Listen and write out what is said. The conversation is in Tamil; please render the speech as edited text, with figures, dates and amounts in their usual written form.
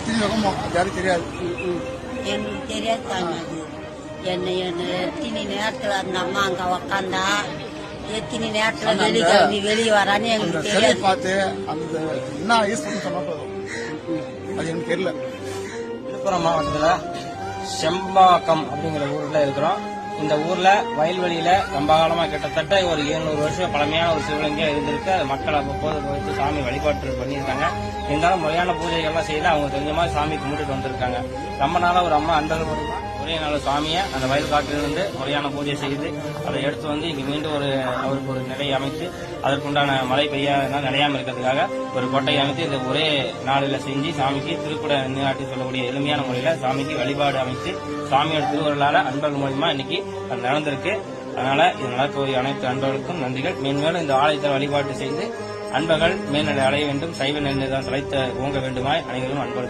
எத்தனை ரகமோ யாரும் தெரியாது. எனக்கு தெரியாது தாங்க. அது என்ன எத்தனை நேரத்துல அந்த அம்மா அங்க உக்காந்தா எத்தனை நேரத்துல வெளியே வரான்னு எங்களுக்கு தெரியாது. பார்த்து அந்த என்ன ஈஸ்வரன் சொன்னா அது எனக்கு தெரியல. விழுப்புரம் மாவட்டத்துல செம்பாக்கம் அப்படிங்கிற ஊர்ல இருக்கிறோம். இந்த ஊர்ல வயல்வெளியில ரொம்ப காலமா கிட்டத்தட்ட ஒரு 700 வருஷம் பழமையான ஒரு சிவலிங்கம் இருந்திருக்கு. அது மக்கள் அவ்வப்போது வைத்து சாமி வழிபாட்டு பண்ணியிருக்காங்க. இருந்தாலும் முறையான பூஜைகள்லாம் செய்து அவங்க தெரிஞ்ச மாதிரி சாமி கும்பிட்டுட்டு வந்திருக்காங்க. ரொம்ப நாளா ஒரு அம்மா அன்பர்கள் மூலமா ஒரே நாள் சாமியை அந்த வயல் காட்டிலிருந்து முறையான பூஜை செய்து அதை எடுத்து வந்து இங்க மீண்டும் அவருக்கு ஒரு நிலையை அமைத்து அதற்குண்டான மழை நிலையாம இருக்கிறதுக்காக ஒரு கொட்டையை அமைத்து இந்த ஒரே நாளில் செஞ்சு சாமிக்கு திருக்குட நீராட்டி சொல்லக்கூடிய எளிமையான முறையில சாமிக்கு வழிபாடு அமைத்து சாமியோட திருவருளால அன்பர்கள் மூலமா இன்னைக்கு அது நடந்திருக்கு. அதனால இது நடக்கக்கூடிய அனைத்து அன்பர்களுக்கும் நன்றிகள். மேன்மேலும் இந்த ஆலயத்தை வழிபாட்டு செய்து அன்பர்கள் மேல்நிலை அடைய வேண்டும், சைவ நிலைதான் தலைத்த ஓங்க வேண்டுமாய் அனைவரும் அன்பர்கள்